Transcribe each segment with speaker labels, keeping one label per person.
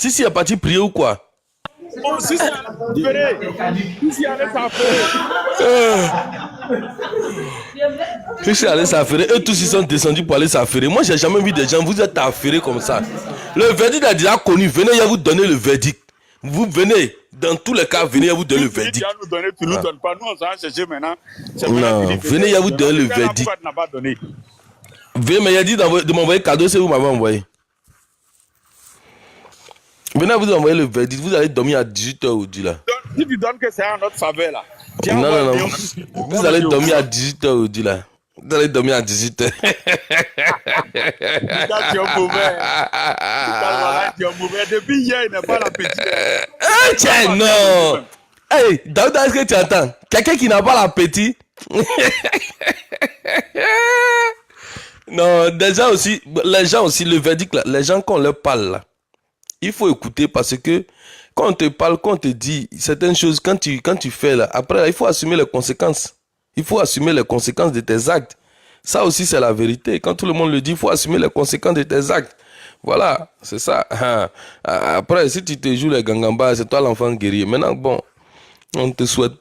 Speaker 1: Sissi est parti prier ou quoi?
Speaker 2: Bon, si c'est affairé, si allait s'affairer.
Speaker 1: Sissi allait s'affairer. Eux tous ils sont descendus pour aller s'affairer. Moi j'ai jamais vu des gens, vous êtes affairés comme ça. Le verdict est déjà connu. Venez, il va vous donner le verdict. Vous venez, dans tous les cas, venez, il va vous donner le verdict.
Speaker 2: Tu vas nous donner, tu nous donnes pas. Nous on s'en chercher maintenant.
Speaker 1: Non, venez, il va vous donner le verdict. Venez, mais il a dit de m'envoyer cadeau, c'est vous m'avez envoyé. Venez, vous envoyer le verdict. Vous allez dormir à 18h aujourd'hui là.
Speaker 2: Si tu donnes que c'est à notre faveur là.
Speaker 1: Non. Vous allez dormir à 18h aujourd'hui là. Vous allez dormir à 18h.
Speaker 2: Tu es mauvais. Tu es mauvais. Depuis hier, il n'est pas l'appétit.
Speaker 1: Tiens, non. Hey, Daouda, est-ce que tu entends? Quelqu'un qui n'a pas l'appétit. Non, les gens aussi, le verdict là, les gens quand on leur parle là, il faut écouter parce que quand on te parle, quand on te dit certaines choses, quand tu fais là, après il faut assumer les conséquences. Il faut assumer les conséquences de tes actes. Ça aussi c'est la vérité. Quand tout le monde le dit, il faut assumer les conséquences de tes actes. Voilà, c'est ça. Après, si tu te joues les gangambas, c'est toi l'enfant guerrier. Maintenant, bon, on ne souhaite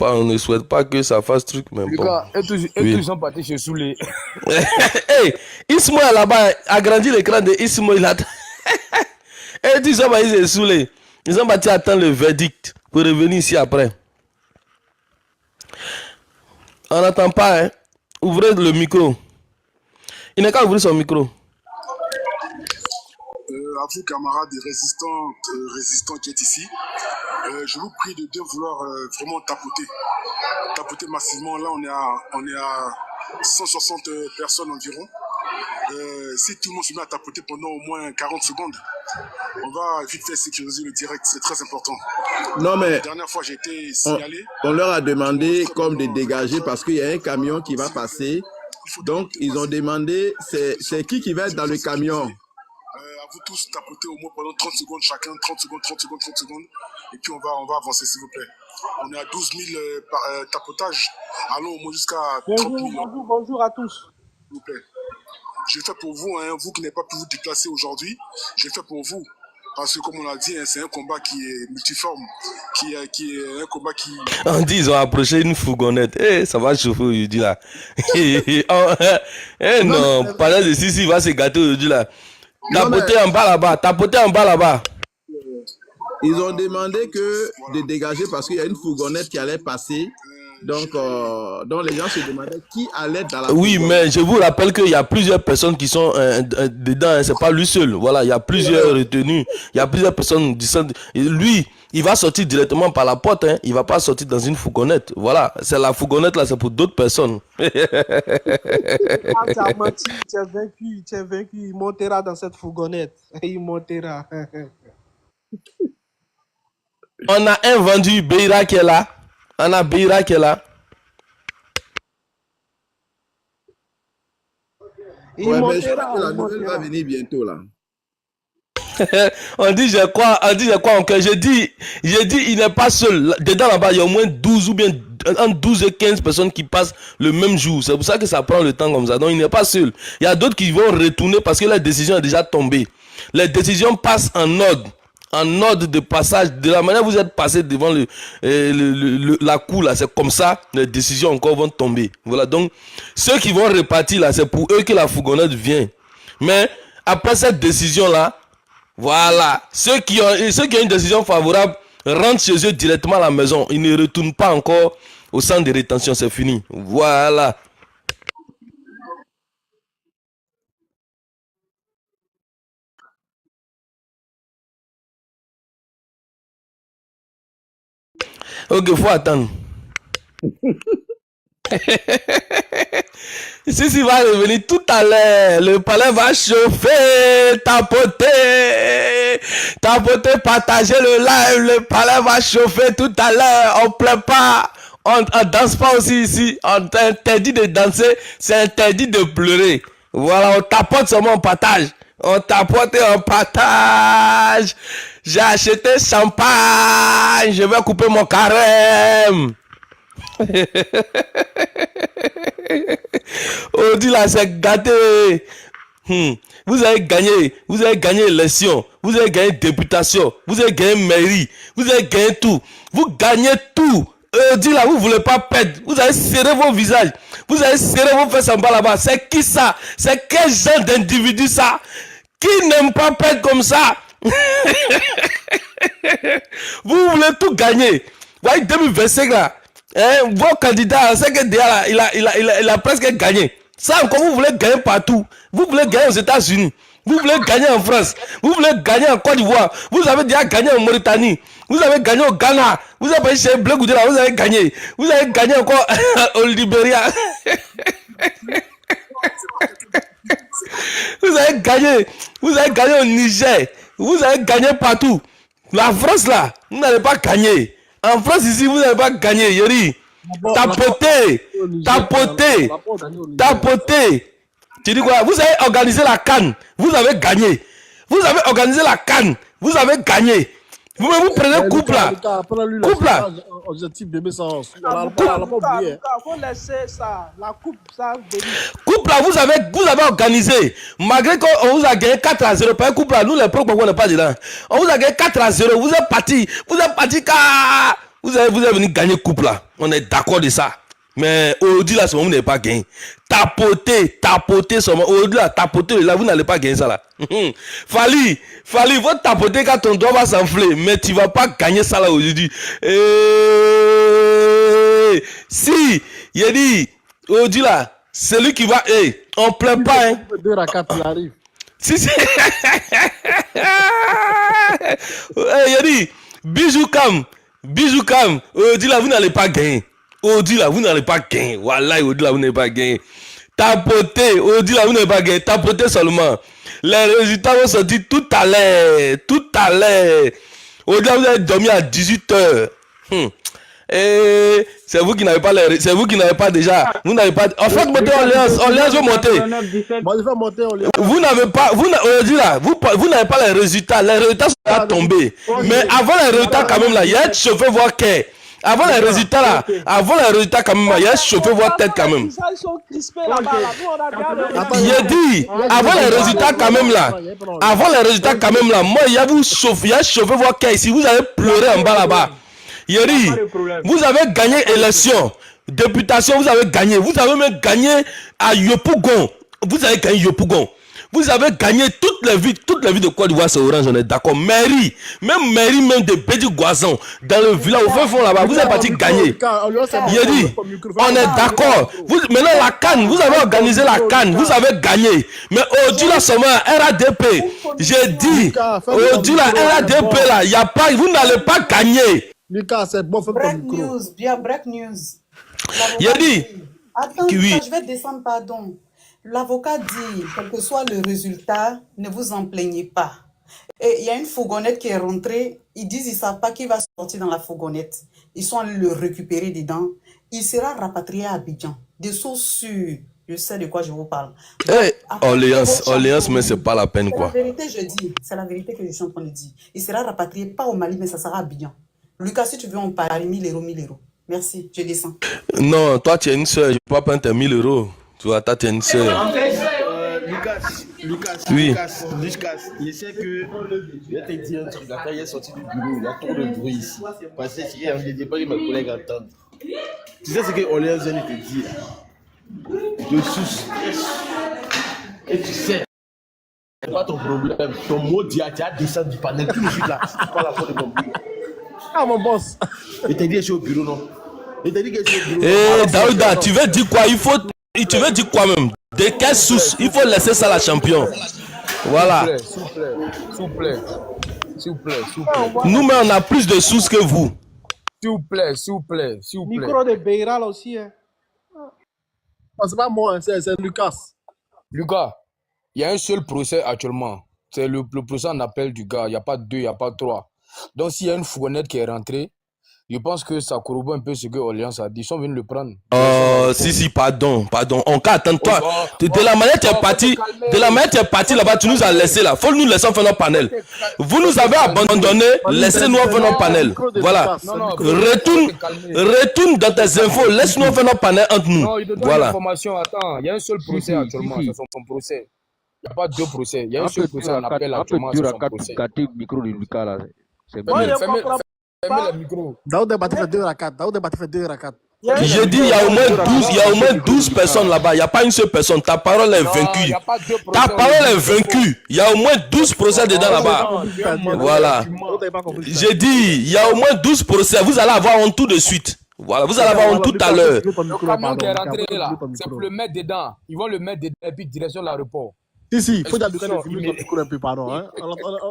Speaker 1: pas que ça fasse truc, mais bon.
Speaker 3: Et tous ils sont partis chez Soulé.
Speaker 1: Hey, Ismo là-bas, agrandit l'écran de Ismo, il attend. Et ils sont partis chez Soulé. Ils sont partis attendre le verdict pour revenir ici après. On n'attend pas, hein. Ouvrez le micro. Il n'est qu'à ouvrir son micro.
Speaker 4: À vous, camarades et résistants qui êtes ici, je vous prie de bien vouloir vraiment tapoter massivement. Là, on est à 160 personnes environ. Si tout le monde se met à tapoter pendant au moins 40 secondes, on va vite fait sécuriser le direct, c'est très important.
Speaker 5: Non, mais
Speaker 4: la dernière fois, j'ai été signalé.
Speaker 5: On leur a demandé comme de dégager parce qu'il y a un camion qui va passer. Donc, ils ont demandé, c'est qui va être dans le camion?
Speaker 4: À vous tous tapoter au moins pendant 30 secondes chacun, 30 secondes, et puis on va avancer s'il vous plaît. On est à 12 000 tapotages, allons au moins jusqu'à 30 000.
Speaker 6: Bonjour à tous.
Speaker 4: S'il vous plaît. Je le fais pour vous, hein, vous qui n'avez pas pu vous déplacer aujourd'hui, je le fais pour vous. Parce que comme on l'a dit, hein, c'est un combat qui est multiforme, qui est un combat qui...
Speaker 1: On dit ils ont approché une fourgonnette. Eh, ça va chauffer aujourd'hui là. Non, pendant que Sissi va se gâter aujourd'hui là. Tapoter en bas là-bas.
Speaker 5: Ils ont demandé de dégager parce qu'il y a une fourgonnette qui allait passer. Donc les gens se demandaient qui allait dans la fourgonnette.
Speaker 1: Oui, mais je vous rappelle qu'il y a plusieurs personnes qui sont dedans. Hein, c'est pas lui seul. Voilà, il y a plusieurs retenus. Il y a plusieurs personnes. Lui, il va sortir directement par la porte. Hein, il va pas sortir dans une fourgonnette. Voilà, c'est la fourgonnette là, c'est pour d'autres personnes.
Speaker 6: Tu as menti, tu es vaincu. Il montera dans cette fourgonnette. Il montera.
Speaker 1: On a un vendu Beira qui est là. On a Beira qui est là.
Speaker 5: Mais je crois que la nouvelle va venir bientôt là.
Speaker 1: On dit je crois encore. J'ai dit il n'est pas seul. Dedans là-bas, il y a au moins 12 ou bien entre 12 et 15 personnes qui passent le même jour. C'est pour ça que ça prend le temps comme ça. Donc il n'est pas seul. Il y a d'autres qui vont retourner parce que la décision est déjà tombée. Les décisions passent en ordre de passage. De la manière que vous êtes passé devant la cour là, c'est comme ça les décisions encore vont tomber. Voilà, donc ceux qui vont repartir là, c'est pour eux que la fourgonnette vient. Mais après cette décision là, voilà, ceux qui ont une décision favorable rentrent chez eux directement à la maison. Ils ne retournent pas encore au centre de rétention, c'est fini. Voilà. Ok, faut attendre. Si va revenir tout à l'heure, le palais va chauffer, tapoter, partager le live, le palais va chauffer tout à l'heure, on pleure pas, on danse pas aussi ici, on t'interdit de danser, c'est interdit de pleurer. Voilà, on tapote seulement, on partage. On tapote et on partage. J'ai acheté champagne, je vais couper mon carême. On dit là, c'est gâté. Vous vous avez gagné élection, vous avez gagné députation, vous avez gagné mairie, vous avez gagné tout. Vous gagnez tout. Dit là, vous voulez pas perdre. Vous avez serré vos visages. Vous avez serré vos fesses en bas là-bas. C'est qui ça? C'est quel genre d'individu ça? Qui n'aime pas perdre comme ça? Vous voulez tout gagner. Vous voyez 2025 là. Vos candidats, c'est que déjà là, il a presque gagné. Ça encore, vous voulez gagner partout. Vous voulez gagner aux États-Unis. Vous voulez gagner en France. Vous voulez gagner en Côte d'Ivoire. Vous avez déjà gagné en Mauritanie. Vous avez gagné au Ghana. Vous avez chez Bleu Goudela. Vous avez gagné. Vous avez gagné encore au Libéria. Vous avez gagné. Vous avez gagné au Niger. Vous avez gagné partout. La France là, vous n'allez pas gagner. En France ici, vous n'allez pas gagner. Yori. Tapoter. Tu dis quoi? Vous avez organisé la CAN. Vous avez gagné. Vous avez organisé la CAN. Vous avez gagné. Vous prenez couple là. Couple là.
Speaker 6: Objectif de Faut laisser ça. La coupe, ça.
Speaker 1: Couple là, vous avez organisé. Malgré qu'on vous a gagné 4-0. Par couple là, nous les pro, on n'est pas dedans. On vous a gagné 4-0. Vous êtes parti. Vous avez venu gagner couple là. On est d'accord de ça. Mais aujourd'hui là, ce moment, vous n'avez pas gagné. Tapoter seulement. Aujourd'hui là, tapoter là, vous n'allez pas gagner ça là. Fali, votre tapoter quand ton doigt va s'enfler. Mais tu vas pas gagner ça là aujourd'hui. Si, il a dit, aujourd'hui là, celui qui va, on plaît pas, hein.
Speaker 6: 2 à 4, il arrive.
Speaker 1: Si, il a dit, bijou cam. Aujourd'hui là, vous n'allez pas gagner. Aujourd'hui là, vous n'allez pas gagner. Voilà, aujourd'hui là, vous n'allez pas gagner. Tapoter, aujourd'hui là, vous n'allez pas gagner. Tapoter seulement. Les résultats vont sortir tout à l'heure. Aujourd'hui là, vous avez dormi à 18h. Et c'est vous qui n'avez pas c'est vous qui n'avez pas déjà. Vous n'avez pas. En fait, montez Orléans veut monter.
Speaker 6: Moi, je vais monter Orléans.
Speaker 1: Vous n'avez pas. Aujourd'hui là, vous n'avez pas les résultats. Les résultats sont tombés. Mais avant les résultats, quand même là, il y a un chauffeur voir qu'est. Avant les résultats là, quand même, il y a un chauffeur voir tête quand même.
Speaker 6: Ils sont crispés là-bas.
Speaker 1: J'ai dit, avant les résultats quand même là, moi, il y a un chauffeur voir qu'est ici. Vous allez pleurer en bas là-bas. Yeri, vous avez gagné élection, députation, vous avez gagné. Vous avez même gagné à Yopougon. Vous avez gagné Yopougon. Vous avez gagné toutes les villes de Côte d'Ivoire, c'est Orange, on est d'accord. Mairie même de Bédi Goison, dans le village, au fond là-bas, vous avez parti gagner. Yeri, on est d'accord. Maintenant, la CAN, vous avez organisé la CAN, vous avez gagné. Mais aujourd'hui, là, seulement, RADP, j'ai dit, aujourd'hui, la RADP, là, il n'y a pas, vous n'allez pas gagner.
Speaker 6: Lucas, c'est bon, fais ton micro.
Speaker 7: Break news.
Speaker 1: Il a dit.
Speaker 7: Attends,
Speaker 1: Oui.
Speaker 7: je vais descendre, pardon. L'avocat dit, quel que soit le résultat, ne vous en plaignez pas. Et il y a une fourgonnette qui est rentrée. Ils disent qu'ils ne savent pas qui va sortir dans la fourgonnette. Ils sont allés le récupérer dedans. Il sera rapatrié à Abidjan. Des sources sûres. Je sais de quoi je vous parle.
Speaker 1: Orléans, mais c'est pas la peine quoi.
Speaker 7: C'est la vérité, je dis. C'est la vérité que je suis en train de dire. Il sera rapatrié, pas au Mali, mais ça sera à Abidjan. Lucas, si tu veux, on parle 1000 €. Merci, je descends.
Speaker 1: Non, toi, tu es une soeur. Je ne peux pas prendre tes 1000 €. Tu vois, toi, tu es une soeur.
Speaker 5: En fait, Lucas,
Speaker 1: oui.
Speaker 5: Lucas, je sais que je vais te dire un truc. Quand il est sorti du bureau, il y a trop de bruit ici. Parce que je ne dis pas que mes collègues entendent. Tu sais ce que Orléans vient de te dire? De sous. Et tu sais, c'est pas ton problème. Ton mot dit à descendre du panel. Tout de suite là, tu parles à la fois de mon bureau.
Speaker 6: Ah, mon boss.
Speaker 5: Il t'a dit que je suis au bureau, non? Il t'a dit que je suis au bureau.
Speaker 1: Daouda, tu veux dire quoi? Tu veux dire quoi même? De quelle source? Il faut laisser ça à la champion. Voilà.
Speaker 3: S'il vous plaît.
Speaker 1: Nous-mêmes, on a plus de sources que vous.
Speaker 3: S'il vous plaît.
Speaker 6: Micro de Beiral aussi. Hein. Non, c'est pas moi, hein, c'est Lucas.
Speaker 3: Lucas, il y a un seul procès actuellement. C'est le procès en appel du gars. Il n'y a pas deux, il n'y a pas trois. Donc, s'il y a une fourgonnette qui est rentrée, je pense que ça corrobore un peu ce que Orléans a dit. Ils sont venus le prendre.
Speaker 1: Si, pardon. On peut attendre toi. De la manière tu es parti là-bas, tu nous as laissé là. Faut nous laisser faire notre panel. Vous nous avez abandonné, laissez-nous faire notre panel. Voilà. Retourne dans tes infos, laisse-nous faire notre panel entre nous.
Speaker 3: Non, il te donne
Speaker 1: voilà.
Speaker 3: l'information. Attends, il y a un seul procès actuellement. C'est son procès. Il n'y a pas deux procès. Il y a un
Speaker 8: Un
Speaker 3: seul
Speaker 8: peu
Speaker 3: procès
Speaker 8: dur
Speaker 3: en
Speaker 8: à quatre,
Speaker 3: appel
Speaker 8: un peu
Speaker 3: actuellement
Speaker 8: dur
Speaker 3: sur
Speaker 8: à
Speaker 3: son
Speaker 8: quatre
Speaker 3: procès.
Speaker 8: pour gâter le micro de Lucas là. C'est
Speaker 6: Moi,
Speaker 8: bien.
Speaker 6: je comprends
Speaker 3: Fermez
Speaker 6: pas.
Speaker 3: le micro.
Speaker 6: Daoud Bati fait 2 rakats. Daoud Bati fait 2 rakats.
Speaker 1: J'ai dit, il y a au moins 12, il y a au moins 12 personnes là-bas. Il n'y a pas une seule personne. Ta parole est
Speaker 3: Non, il
Speaker 1: vaincue.
Speaker 3: n'y a pas deux procès.
Speaker 1: Ta parole est vaincue. Il y a au moins 12 procès dedans là-bas. Voilà. J'ai dit, il y a au moins 12 procès. Vous allez avoir honte tout de suite. Voilà, vous allez avoir honte tout à l'heure.
Speaker 3: Le camion qui est rentré là, c'est pour le mettre dedans. Ils vont le mettre dedans et puis direction l'aéroport.
Speaker 6: Si, il faut d'abord ton micro un peu, pardon. Hein.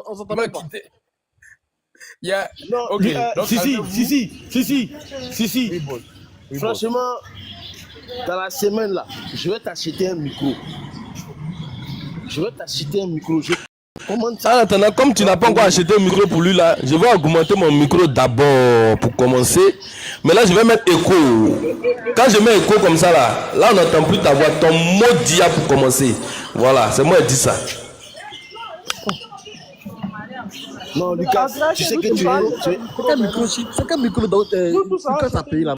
Speaker 6: On s'entend pas.
Speaker 3: Yeah.
Speaker 5: Non,
Speaker 3: Ok. Donc,
Speaker 5: si. Franchement, dans la semaine là, je vais t'acheter un micro.
Speaker 1: En attendant, comme tu n'as pas encore acheté un micro pour lui là, je vais augmenter mon micro d'abord pour commencer. Mais là, je vais mettre écho. Quand je mets écho comme ça là on n'entend plus ta voix. Ton mot dia pour commencer. Voilà, c'est moi qui dis ça.
Speaker 5: Non, Lucas, tu sais que tu es.
Speaker 6: C'est quel micro Lucas a payé là.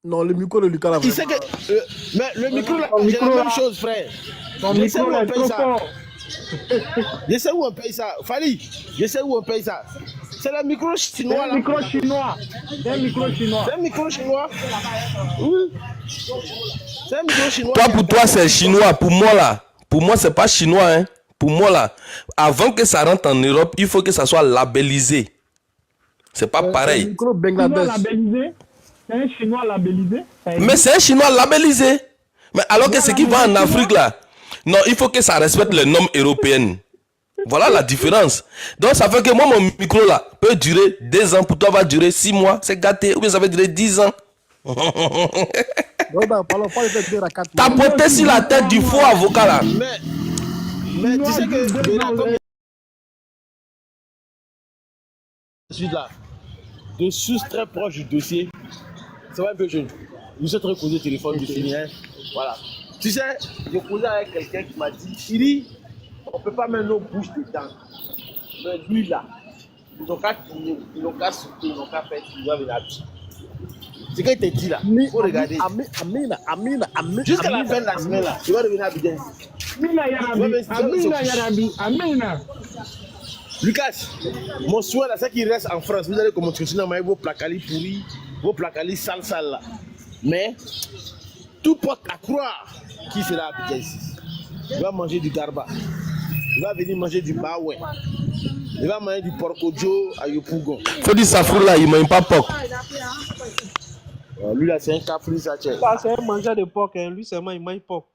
Speaker 6: Non, le micro de Lucas là.
Speaker 5: Il sait que. Mais le micro là, c'est la même chose, frère. Je sais où on paye ça. Je sais où on paye ça. Fali, je sais où on paye ça. C'est le micro chinois là. C'est un micro chinois. Oui. C'est un micro chinois.
Speaker 1: Toi, pour toi, c'est chinois. Pour moi là, c'est pas chinois. Hein. Pour moi là, avant que ça rentre en Europe, il faut que ça soit labellisé. C'est pas pareil.
Speaker 6: Micro Bangladesh.
Speaker 9: C'est un chinois labellisé.
Speaker 1: Mais c'est un chinois labellisé. Mais alors que ce qui va en Afrique là, non, il faut que ça respecte les normes européennes. Voilà la différence. Donc ça fait que moi, mon micro là peut durer 2 ans. Pour toi, va durer 6 mois. C'est gâté. Ou bien ça va durer 10 ans. Tapoter sur la tête du faux avocat là.
Speaker 5: Mais tu sais que je suis là, de source très proche du dossier, ça va un peu jeune. Je suis très causé au téléphone, je finis. Hein. Voilà. Tu sais, j'ai causé avec quelqu'un qui m'a dit, il dit, on ne peut pas mettre nos bouches dedans. Mais lui là, ils n'ont qu'à tourner, ils n'ont qu'à sauter, ils n'ont qu'à faire, ils doivent venir habiller. C'est qu'il t'a dit là, il faut regarder. Jusqu'à la fin de la semaine là, il va revenir à Abidjan.
Speaker 9: Amina.
Speaker 5: Lucas, mon souhait là, c'est qu'il reste en France. Vous allez commencer à manger vos placalis pourris, vos placalis sales là. Mais tout porte à croire qui sera à Abidjan ici. Il va manger du garba. Il va venir manger du baoué. Il va manger du porcojo à Yopougon.
Speaker 1: Faut dire Safrou là, il ne mange pas porc.
Speaker 5: Lui là, c'est un caprice à Tchèque.
Speaker 6: C'est un mangeur de porc, hein. Lui seulement il mange porc.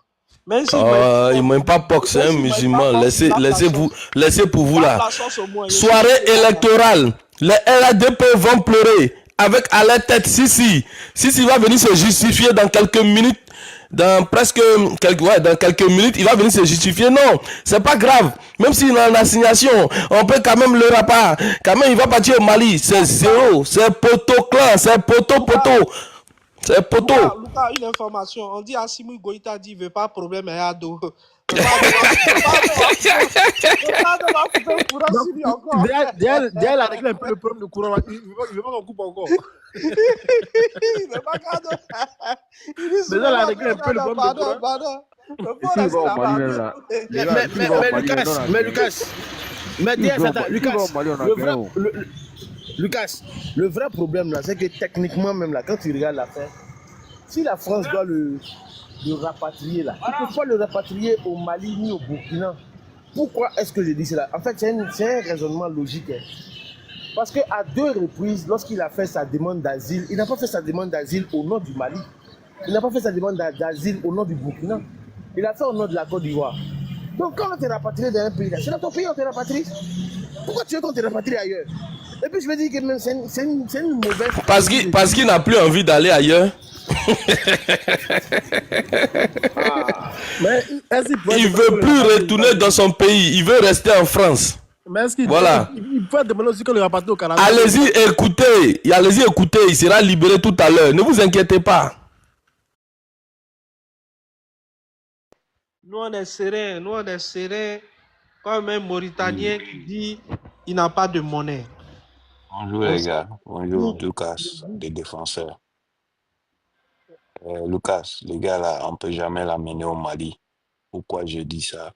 Speaker 1: Il ne mange pas porc, c'est un musulman. Laissez pour vous là. Soirée électorale. Les RADP vont pleurer. Avec à la tête Sisi. Sisi va venir se justifier dans quelques minutes. Dans quelques minutes, il va venir se justifier. Non, c'est pas grave. Même s'il est en assignation, on peut quand même le rapport. Quand même, il va partir au Mali. C'est zéro. C'est poteau clan. C'est poteau. C'est poteau.
Speaker 6: Lucas, une information. On dit Assimi Goïta dit il veut pas de problème à Ado. Derrière, il a réglé un peu le problème de courant. Il veut pas qu'on coupe encore. Il veut pas qu'on coupe. Mais là, il a réglé un peu le problème de courant.
Speaker 5: Mais Lucas, Lucas, le vrai problème là, c'est que techniquement même là, quand tu regardes l'affaire, si la France doit le rapatrier là, il ne peut pas le rapatrier au Mali ni au Burkina. Pourquoi est-ce que je dis cela? En fait, c'est un raisonnement logique. Hein. Parce qu'à 2 reprises, lorsqu'il a fait sa demande d'asile, il n'a pas fait sa demande d'asile au nom du Mali. Il n'a pas fait sa demande d'asile au nom du Burkina. Il a fait au nom de la Côte d'Ivoire. Donc quand on te rapatrie dans un pays, c'est dans ton pays qu'on te rapatrie. Pourquoi tu veux qu'on te rapatrie ailleurs? Et puis je me dis que même c'est une mauvaise...
Speaker 1: Parce qu'il n'a plus envie d'aller ailleurs.
Speaker 6: Mais
Speaker 1: il veut plus retourner dans son pays. Il veut rester en France.
Speaker 6: Mais est-ce qu'il
Speaker 1: voilà.
Speaker 6: Il peut demander aussi qu'on le rapatrie au Canada?
Speaker 1: Allez-y, écoutez. Il sera libéré tout à l'heure. Ne vous inquiétez pas.
Speaker 6: Nous on est serein. Comme un Mauritanien qui dit il n'a pas de monnaie.
Speaker 2: Bonjour les gars. Bonjour Lucas, des défenseurs. Lucas, les gars là, on peut jamais l'amener au Mali. Pourquoi je dis ça?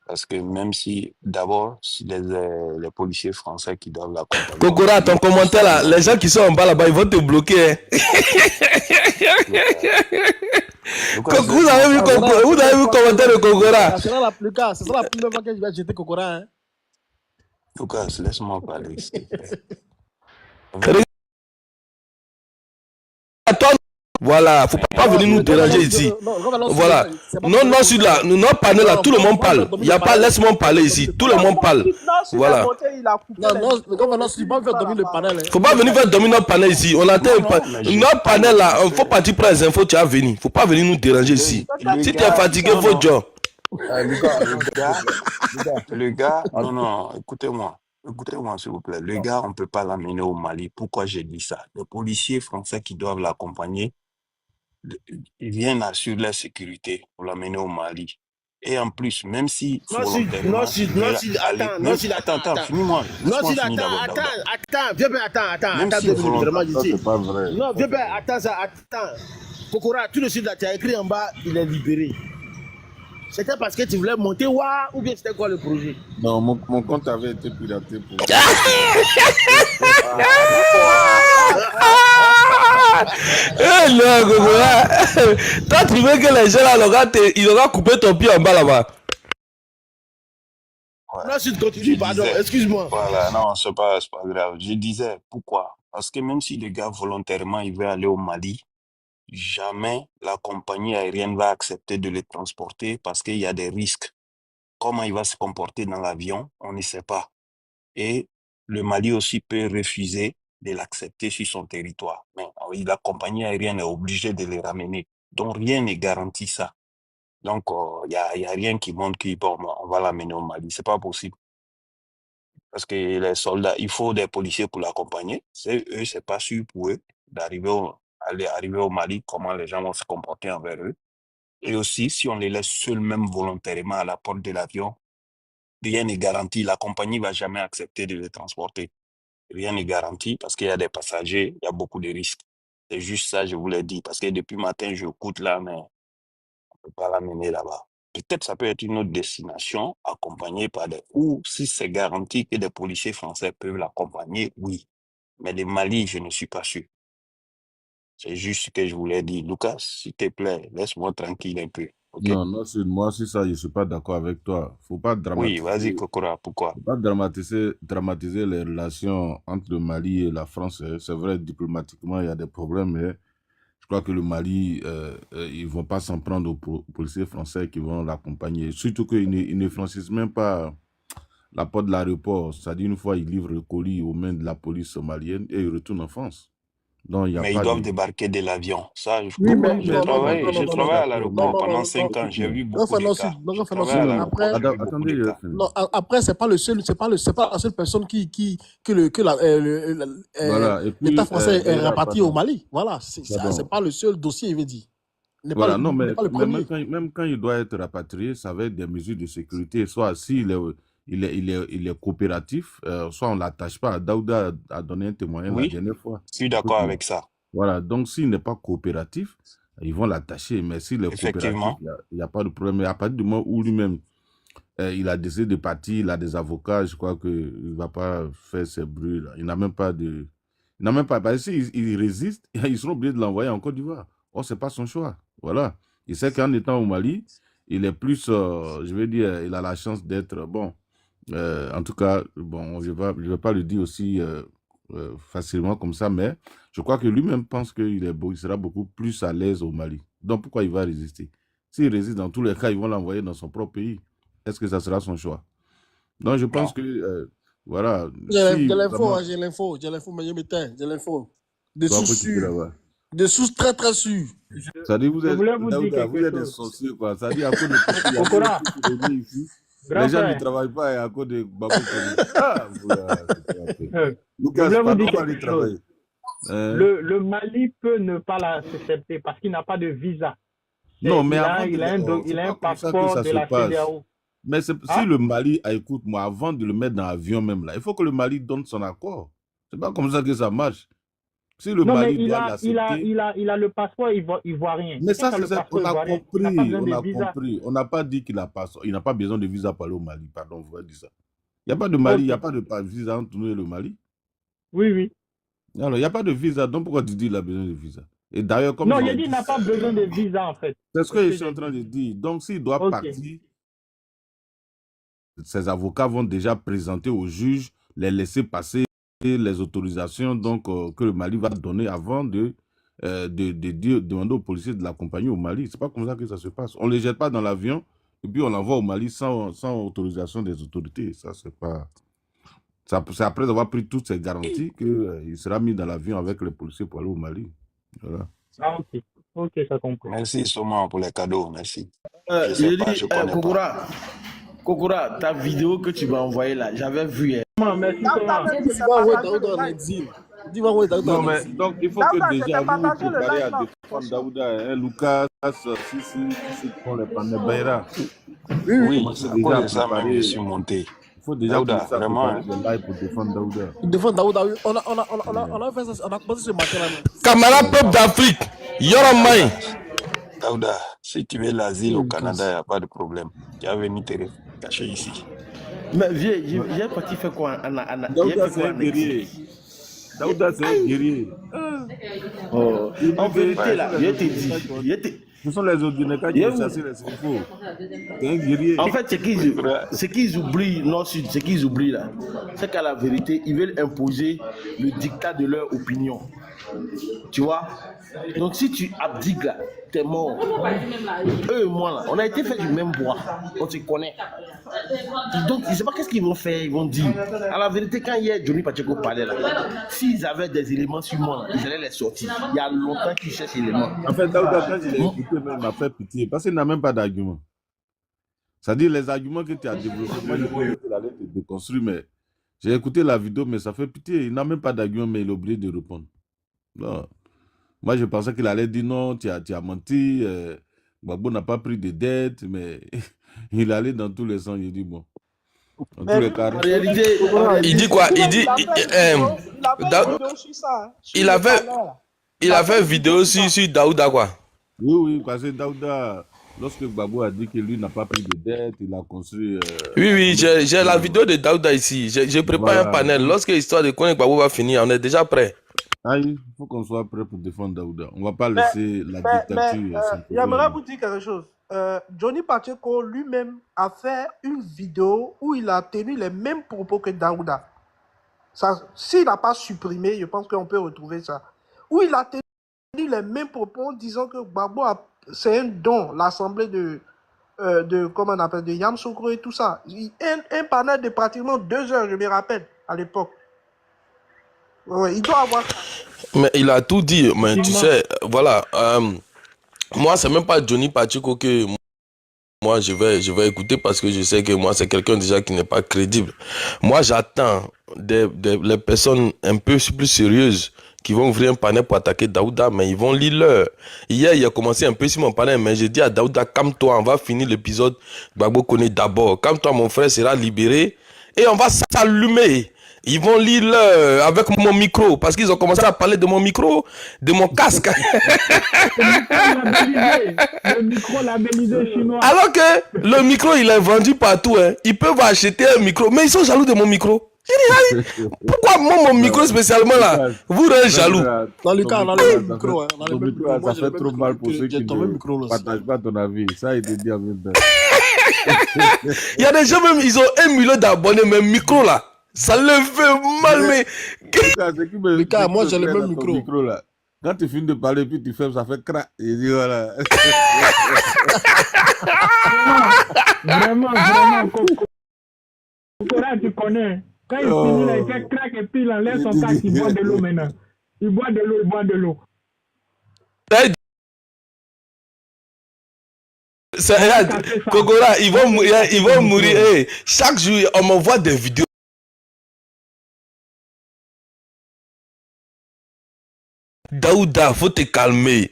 Speaker 2: Parce que même si, d'abord, si les policiers français qui doivent l'accompagner au
Speaker 1: Kokora, ton
Speaker 2: Mali,
Speaker 1: commentaire là, les gens qui sont en bas là-bas, ils vont te bloquer. Hein.
Speaker 2: Lucas,
Speaker 1: Vous avez vu commentaire de Kokora?
Speaker 6: Ce sera la première fois que je vais jeter Kokora. Hein.
Speaker 2: Lucas, laisse-moi parler, s'il te plaît.
Speaker 1: Voilà, faut pas venir nous déranger ici. Voilà. Non, sur là, notre panel là, tout le monde parle. Il n'y a pas laisse-moi parler ici. Tout le monde parle. Voilà.
Speaker 6: Non, il va faire dominer le panel.
Speaker 1: Faut pas venir faire dominer notre panel ici. On attend notre panel là, faut partir prendre les infos, tu as venu. Faut pas venir nous déranger ici. Si tu es fatigué, faut job.
Speaker 2: Le gars, non, écoutez-moi, s'il vous plaît. Le gars, on ne peut pas l'amener au Mali. Pourquoi j'ai dit ça? Les policiers français qui doivent l'accompagner, ils viennent assurer la sécurité pour l'amener au Mali. Et en plus, même si volontairement, attends, finis-moi.
Speaker 6: Attends, c'est pas vrai. Non, viens bien, attends. Kokora, tout de suite là, tu as écrit en bas, il est libéré. C'était parce que tu voulais monter ou bien c'était quoi le projet? Non, mon compte avait été piraté pour...
Speaker 1: Non, Kokora. Toi, tu veux que les gens là, ils auront coupé ton pied en bas là-bas.
Speaker 2: Ouais.
Speaker 6: Non, si tu continues, pardon, excuse-moi.
Speaker 2: Voilà, non, c'est pas grave. Je disais, pourquoi? Parce que même si le gars volontairement, il veut aller au Mali, jamais la compagnie aérienne va accepter de les transporter parce qu'il y a des risques. Comment il va se comporter dans l'avion, on ne sait pas. Et le Mali aussi peut refuser de l'accepter sur son territoire. Mais la compagnie aérienne est obligée de les ramener. Donc rien ne garantit ça. Donc il y a rien qui montre qu'on va l'amener au Mali. C'est pas possible. Parce que les soldats, il faut des policiers pour l'accompagner. C'est pas sûr pour eux d'arriver au Mali, comment les gens vont se comporter envers eux. Et aussi, si on les laisse seuls, même volontairement, à la porte de l'avion, rien n'est garanti. La compagnie va jamais accepter de les transporter. Rien n'est garanti parce qu'il y a des passagers, il y a beaucoup de risques. C'est juste ça, je vous l'ai dit. Parce que depuis matin, je coûte là, mais on ne peut pas l'amener là-bas. Peut-être ça peut être une autre destination accompagnée par des... Ou si c'est garanti que des policiers français peuvent l'accompagner, oui. Mais le Mali, je ne suis pas sûr. C'est juste ce que je voulais dire. Lucas, s'il te plaît, laisse-moi tranquille un peu. Okay?
Speaker 6: Non, moi, c'est ça, je ne suis pas d'accord avec toi. Faut pas dramatiser.
Speaker 2: Oui, vas-y, Kokora, pourquoi?
Speaker 6: Faut pas dramatiser les relations entre le Mali et la France. C'est vrai, diplomatiquement, il y a des problèmes, mais je crois que le Mali, ils ne vont pas s'en prendre aux policiers français qui vont l'accompagner. Surtout qu'ils ne franchissent même pas la porte de l'aéroport. C'est-à-dire, une fois, ils livrent le colis aux mains de la police somalienne et ils retournent en France. Donc,
Speaker 2: mais ils doivent débarquer de l'avion. Ça, je
Speaker 9: Oui,
Speaker 2: comprends.
Speaker 9: mais
Speaker 2: J'ai travaillé à l'aéroport pendant 5 ans. J'ai vu beaucoup de cas.
Speaker 6: Après, c'est pas la seule personne l'État français est rapatrié au Mali. Voilà, c'est pas le seul dossier, il veut dire. Voilà, non, mais même quand il doit être rapatrié, ça va être des mesures de sécurité. Soit s'il est coopératif, soit on ne l'attache pas. Daouda a donné un témoignage la dernière fois.
Speaker 2: Je suis d'accord avec ça.
Speaker 6: Voilà, donc s'il n'est pas coopératif, ils vont l'attacher. Mais s'il est coopératif, il n'y a pas de problème. Mais à partir du moment où lui-même, il a décidé de partir, il a des avocats, je crois qu'il ne va pas faire ces bruits là. Il n'a même pas de... Parce que s'il résiste, ils seront obligés de l'envoyer en Côte d'Ivoire. Or, ce n'est pas son choix. Voilà. Il sait qu'en étant au Mali, il est plus, je veux dire, il a la chance d'être, bon, en tout cas, bon, je vais pas le dire aussi facilement comme ça, mais je crois que lui-même pense qu'il sera beaucoup plus à l'aise au Mali. Donc, pourquoi il va résister? S'il résiste, dans tous les cas, ils vont l'envoyer dans son propre pays. Est-ce que ça sera son choix? Donc, je pense que, voilà. J'ai l'info, mais je m'éteins, j'ai l'info. Des sources sûres. Des sources très, très sûres. Ça dit, vous êtes des sorciers, quoi. Ça dit, à cause de ici, les gens ne travaillent pas et à cause de Babou.
Speaker 9: Lucas, je voulais vous dire quelque chose. Le Mali peut ne pas l'accepter parce qu'il n'a pas de visa.
Speaker 6: Non, mais
Speaker 9: il a un passeport de la CEDEAO.
Speaker 6: Mais si le Mali, écoute, moi, avant de le mettre dans l'avion même, là, il faut que le Mali donne son accord. C'est pas comme ça que ça marche. Si le
Speaker 9: Non, mais
Speaker 6: Mali doit l'accepter...
Speaker 9: il a le passeport ivoirien.
Speaker 6: Mais ça,
Speaker 9: Quelqu'un qui a le
Speaker 6: c'est
Speaker 9: passeport
Speaker 6: on a
Speaker 9: ivoirien, il n'a pas
Speaker 6: compris,
Speaker 9: besoin
Speaker 6: on
Speaker 9: de
Speaker 6: a
Speaker 9: visa.
Speaker 6: compris. On n'a pas dit il n'a pas besoin de visa pour aller au Mali. Pardon, vous avez dit ça. Il n'y a pas de Mali, il n'y a pas de visa entre nous et le Mali.
Speaker 9: Oui, oui.
Speaker 6: Alors, il n'y a pas de visa, donc pourquoi tu dis qu'il a besoin de visa? Et d'ailleurs, comme
Speaker 9: Non,
Speaker 6: je
Speaker 9: il a
Speaker 6: l'ai
Speaker 9: dit
Speaker 6: dit,
Speaker 9: qu'il n'a pas besoin de visa, en fait.
Speaker 6: c'est ce que je suis en train de dire. Donc, s'il doit partir, ses avocats vont déjà présenter au juge les laisser passer les autorisations donc, que le Mali va donner avant de demander aux policiers de l'accompagner au Mali. C'est pas comme ça que ça se passe. On ne les jette pas dans l'avion et puis on l'envoie au Mali sans autorisation des autorités. Ça, c'est pas... C'est après avoir pris toutes ces garanties qu'il sera mis dans l'avion avec les policiers pour aller au Mali. Voilà.
Speaker 9: Ah, ok. Ok, ça comprend.
Speaker 2: Merci Soma pour les cadeaux, merci. Je sais pas, je connais pas.
Speaker 5: Kokora, ta vidéo que tu m'as envoyée là, j'avais vu.
Speaker 9: Merci Thomas.
Speaker 5: Tu vas envoyer Daouda en exil. Tu vas envoyer Daouda
Speaker 6: Non,
Speaker 5: en
Speaker 6: mais
Speaker 5: exil.
Speaker 6: donc il faut que déjà vous vous préparez à défendre Daouda. Lucas, si prend les panneaux Bayra.
Speaker 2: Oui, c'est à cause de ça même je suis monté.
Speaker 6: Il faut déjà
Speaker 2: Daouda,
Speaker 6: commencer à
Speaker 2: vraiment.
Speaker 6: préparer des lives pour défendre Daouda.
Speaker 5: Défendre Daouda, on a fait ça, on a commencé ce matin là.
Speaker 1: Camarade peuple d'Afrique, Yoramai.
Speaker 2: Daouda, si tu veux l'asile au Canada, il n'y a pas de problème. Tu as venu te cacher ici.
Speaker 5: Mais vieux, j'ai parti faire quoi
Speaker 6: Daouda, c'est un guerrier. Daouda, c'est un guerrier.
Speaker 5: Oh. En vérité, là, je te dis.
Speaker 6: Ce sont les Odineka qui ont chassé les Sifo. C'est un guerrier.
Speaker 5: En fait, ce qu'ils oublient, Nord-Sud, ce qu'ils oublient là, c'est qu'à la vérité, ils veulent imposer le dictat de leur opinion. Tu vois? Donc si tu abdiques là, t'es mort. Eux et moi là, on a été fait du même bois. On se connaît. Donc je sais pas qu'est-ce qu'ils vont faire, ils vont dire. À la vérité, quand hier Johnny Pacheco parlait là, s'ils avaient des éléments sur moi, là, ils allaient les sortir. Il y a longtemps qu'ils cherchent les éléments.
Speaker 6: En fait, Daouda, quand je l'ai écouté, il m'a fait pitié. Parce qu'il n'a même pas d'argument. C'est-à-dire les arguments que tu as développés, moi je croyais qu'il allait te déconstruire, mais j'ai écouté la vidéo, mais ça fait pitié. Il n'a même pas d'argument, mais il est obligé de répondre. Non. Moi, je pensais qu'il allait dire non, tu as menti, Gbagbo n'a pas pris de dette, mais il allait dans tous les sens. Il dit bon. Dans tous les cas.
Speaker 1: Il dit quoi? Il dit. Il a fait vidéo sur Daouda, quoi.
Speaker 6: Oui, parce que Daouda, lorsque Gbagbo a dit que lui n'a pas pris de dette, il a construit.
Speaker 1: Oui, j'ai la vidéo de Daouda ici. J'ai préparé un panel. Lorsque l'histoire de Kone Gbagbo va finir, on est déjà prêt.
Speaker 6: Ah, il faut qu'on soit prêt pour défendre Daouda. On ne va pas laisser la dictature.
Speaker 10: J'aimerais vous dire quelque chose. Johnny Pacheco lui-même a fait une vidéo où il a tenu les mêmes propos que Daouda. S'il n'a pas supprimé, je pense qu'on peut retrouver ça. Où il a tenu les mêmes propos en disant que Gbagbo c'est un don, l'assemblée de comment on appelle, de Yamoussoukro et tout ça. Un panel de pratiquement 2 heures, je me rappelle, à l'époque. Ouais, il doit avoir...
Speaker 1: Mais il a tout dit, mais tu sais, voilà. Moi, c'est même pas Johnny Pacheco que moi je vais écouter parce que je sais que moi, c'est quelqu'un déjà qui n'est pas crédible. Moi, j'attends les personnes un peu plus sérieuses qui vont ouvrir un panel pour attaquer Daouda, mais ils vont lire l'heure. Hier, il a commencé un peu sur mon panel, mais j'ai dit à Daouda, calme-toi, on va finir l'épisode. Gbagbo connaît d'abord. Calme-toi, mon frère sera libéré et on va s'allumer. Ils vont lire l'heure avec mon micro, parce qu'ils ont commencé à parler de mon micro, de mon casque.
Speaker 9: Le micro labellisé chinois.
Speaker 1: Alors que le micro, il est vendu partout. Hein. Ils peuvent acheter un micro, mais ils sont jaloux de mon micro. Pourquoi moi, mon micro spécialement là, vous êtes jaloux?
Speaker 5: Dans le cas, on a le même micro.
Speaker 6: Ça fait trop mal pour ceux qui ne partagent pas ton avis. Ça, il te dit en même temps.
Speaker 1: Il y a des gens même, ils ont 1 million d'abonnés, mais micro là. Ça le fait mal, mais...
Speaker 5: Lucas, moi j'ai le même micro.
Speaker 6: Là. Quand tu finis de parler, puis tu fermes, ça fait crac. Et dis voilà.
Speaker 9: Vraiment, Kokora, tu connais. Quand il finit, là, il fait crac et puis il enlève son casque, il boit de l'eau maintenant. Il boit de l'eau.
Speaker 1: Kokora, ils vont mourir. Hey, chaque jour, on m'envoie des vidéos. Daouda, faut te calmer.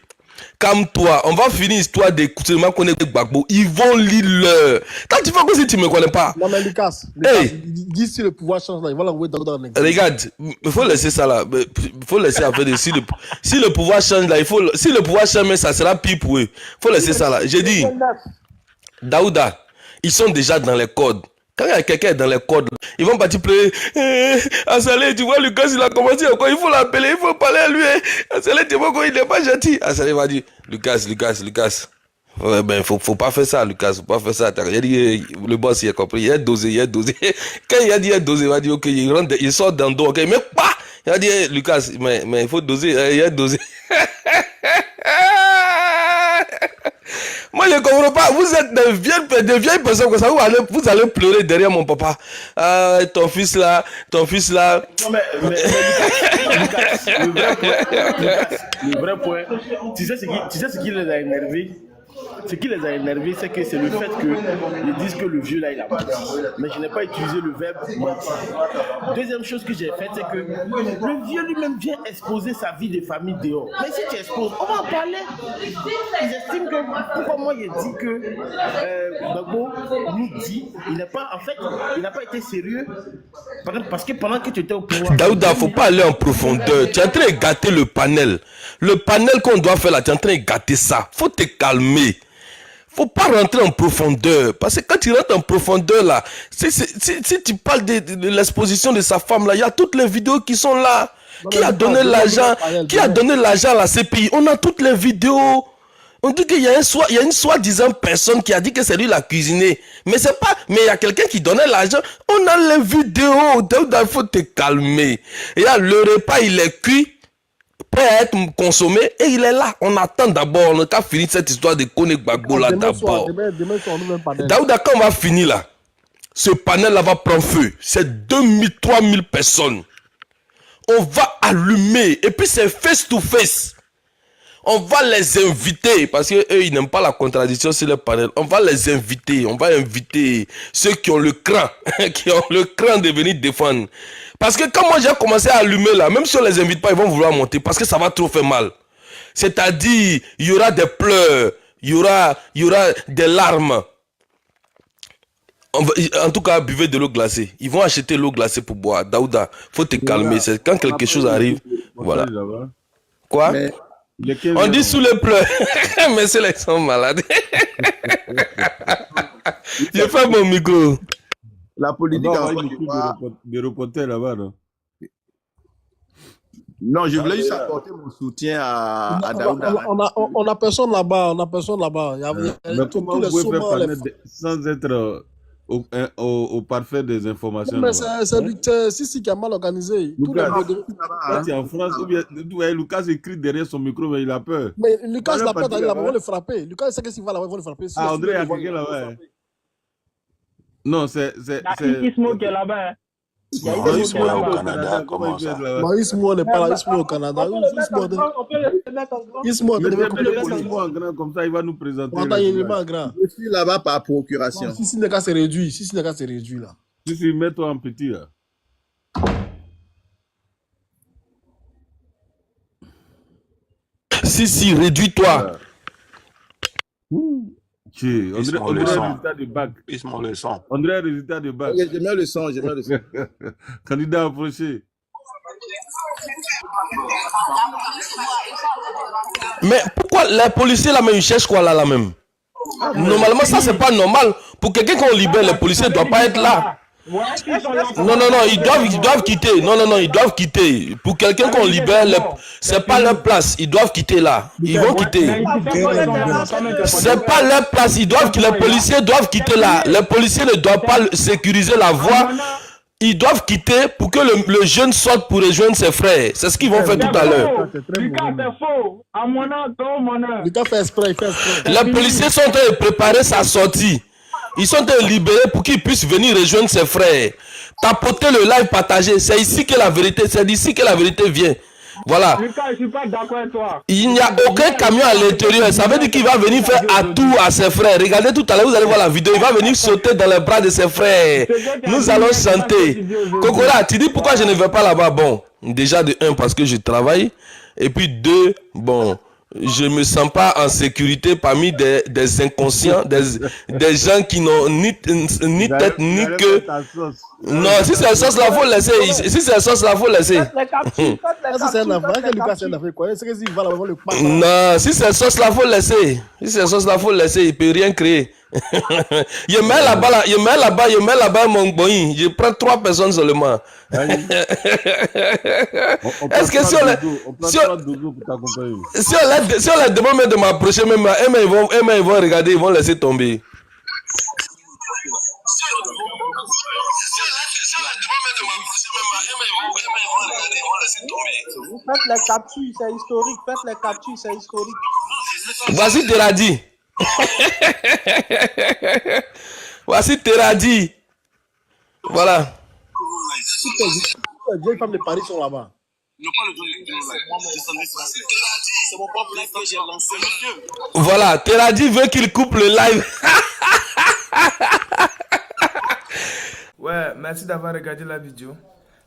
Speaker 1: Calme-toi. On va finir l'histoire d'écouter connaître Gbagbo. Ils vont lire leur. Quand tu fais comme si tu me connais pas.
Speaker 10: Non, mais Lucas,
Speaker 1: Hey.
Speaker 10: dis si le pouvoir change là, il va l'envoyer dans l'exil.
Speaker 1: Regarde, il faut laisser ça là. Il faut laisser après si le pouvoir change là, si le pouvoir change, mais ça sera pire pour eux. Il faut laisser ça là. J'ai dit, Daouda, ils sont déjà dans les codes. Quand il y a quelqu'un dans les codes, ils vont partir pleurer. Assalé, tu vois, Lucas, il a commencé encore. Il faut l'appeler, il faut parler à lui. Assalé, tu vois, il n'est pas gentil. Assalé va dire, Lucas. Ouais, ben, faut pas faire ça, Lucas. Faut pas faire ça. Il a dit, le boss, il a compris. Il est dosé. Quand il a dit, il est dosé, il va dire, ok, il sort dans le dos, ok. Mais pas! Il a dit, Lucas, mais il faut doser. Il est dosé. Moi, je ne comprends pas. Vous êtes des vieilles personnes comme ça. Vous allez pleurer derrière mon papa. Ton fils là.
Speaker 5: Non, mais Lucas, le vrai point, tu sais ce qui les a énervés? Ce qui les a énervés, c'est que c'est le fait qu'ils disent que le vieux là, il a menti. Mais je n'ai pas utilisé le verbe mentir. Deuxième chose que j'ai faite, c'est que le vieux lui-même vient exposer sa vie de famille dehors. Mais si tu exposes, on va en parler. Ils estiment que, pourquoi moi j'ai dit que Gbagbo nous dit, il n'a pas été sérieux. Parce que pendant que tu étais au pouvoir...
Speaker 1: Daouda, faut pas aller en profondeur. Tu es en train de gâter le panel. Le panel qu'on doit faire là, tu es en train de gâter ça. Faut te calmer. Faut pas rentrer en profondeur. Parce que quand tu rentres en profondeur là, si tu parles de l'exposition de sa femme là, il y a toutes les vidéos qui sont là. Qui a donné l'argent? Qui a donné l'argent à la CPI? On a toutes les vidéos. On dit qu'il y a une soi-disant personne qui a dit que c'est lui la cuisinier. Mais c'est pas, mais il y a quelqu'un qui donnait l'argent. On a les vidéos. Il faut te calmer. Et là, le repas, il est cuit, prêt à être consommé, et il est là. On attend d'abord. On a fini cette histoire de Kone Gbagbo là d'abord.
Speaker 10: Demain soir, nous même panel.
Speaker 1: Daouda, quand on va finir là, ce panel là va prendre feu. C'est 2000, 3000 personnes. On va allumer. Et puis c'est face to face. On va les inviter, parce qu'eux, ils n'aiment pas la contradiction sur le panel. On va les inviter, on va inviter ceux qui ont le cran, de venir défendre. Parce que quand moi j'ai commencé à allumer là, même si on les invite pas, ils vont vouloir monter, parce que ça va trop faire mal. C'est-à-dire, il y aura des pleurs, il y aura des larmes. En tout cas, buvez de l'eau glacée. Ils vont acheter l'eau glacée pour boire. Daouda, faut te calmer. C'est quand quelque chose arrive, voilà. Quoi? On dit sous les pleurs. Mais c'est les sont malades. J'ai fait mon micro.
Speaker 5: La politique
Speaker 6: a des reporters là-bas, non?
Speaker 5: Non, je voulais juste apporter mon soutien à Daouda.
Speaker 10: On a personne là-bas.
Speaker 6: Mais comment vous pouvez faire panel sans être au parfait des informations?
Speaker 10: Mais c'est Sissi qui a mal organisé.
Speaker 6: Quand tu es en France, Lucas écrit derrière son micro, mais il a peur.
Speaker 10: Mais Lucas n'a pas d'aller là-bas, on va le frapper. Lucas sait que s'il va là-bas, ils vont le frapper.
Speaker 6: André, il y a quelqu'un là-bas. Non, c'est.
Speaker 9: Ismo qui est là-bas.
Speaker 2: Ismo est au Canada, comment ça?
Speaker 10: Ismo n'est pas là, Ismo est au Canada. Ismo
Speaker 6: en grand comme ça, il va nous présenter.
Speaker 10: Il est pas grand.
Speaker 5: Je suis là-bas par procuration.
Speaker 10: Si n'est qu'à se réduire, là.
Speaker 6: Si, mets-toi en petit là.
Speaker 1: Si, réduis-toi.
Speaker 6: André, résultat de bac. André, résultat de bac.
Speaker 5: J'ai mis le son.
Speaker 6: Candidat approché.
Speaker 1: Mais pourquoi les policiers là même ils cherchent quoi là même? Normalement ça c'est pas normal. Pour quelqu'un qu'on libère, les policiers ne doivent pas être là. Non, ils doivent quitter. Non, ils doivent quitter. Pour quelqu'un qu'on libère, c'est pas leur place. Ils doivent quitter là. Ils vont quitter. C'est pas leur place. Les policiers doivent quitter là. Les policiers ne doivent pas sécuriser la voie. Ils doivent quitter pour que le jeune sorte pour rejoindre ses frères. C'est ce qu'ils vont faire tout à l'heure.
Speaker 9: Lucas, c'est faux. À mon âge,
Speaker 10: Lucas fait exprès.
Speaker 1: Les policiers sont en train de préparer sa sortie. Ils sont en train de libérer pour qu'il puisse venir rejoindre ses frères. Tapoter le live, partager. C'est ici que la vérité, c'est d'ici que la vérité vient. Voilà.
Speaker 9: Lucas, je suis pas d'accord avec toi.
Speaker 1: Il n'y a aucun camion à l'intérieur. Ça veut dire qu'il va venir faire atout à ses frères. Regardez tout à l'heure, vous allez voir la vidéo. Il va venir sauter dans les bras de ses frères. Nous allons chanter. Kokora, tu dis pourquoi je ne vais pas là-bas? Bon, déjà de 1, parce que je travaille. Et puis 2, bon, je me sens pas en sécurité parmi des inconscients, des gens qui n'ont ni tête ni queue. Non, si c'est la sauce là, faut laisser. Si c'est la sauce là, faut laisser.
Speaker 10: Faites les captures, faites les
Speaker 5: Ça, c'est un
Speaker 10: captures,
Speaker 5: enfant.
Speaker 10: faites
Speaker 5: Que
Speaker 10: les
Speaker 5: Lucas, c'est un
Speaker 10: captures.
Speaker 5: enfant. Quoi? C'est que s'il va là-bas, le pape.
Speaker 1: Non, si c'est la sauce là, faut laisser. Si c'est la sauce là, faut laisser. Il peut rien créer. Je mets là-bas, là, je mets là-bas mon boy. Je prends 3 personnes seulement. Est-ce que si on les demande même de m'approcher, même ils vont regarder, ils vont laisser tomber.
Speaker 10: Faites les captures, c'est historique. Faites les captures, c'est historique.
Speaker 1: Voici Teradi. Voici Teradi. Voilà.
Speaker 5: Les vieilles femmes de Paris sont là-bas.
Speaker 1: Voilà, Teradi veut qu'il coupe le live.
Speaker 11: Ouais, merci d'avoir regardé la vidéo.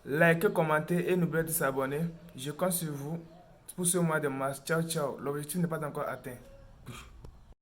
Speaker 11: Likez, commentez et n'oubliez pas de s'abonner. Je compte sur vous pour ce mois de mars. Ciao, ciao. L'objectif n'est pas encore atteint.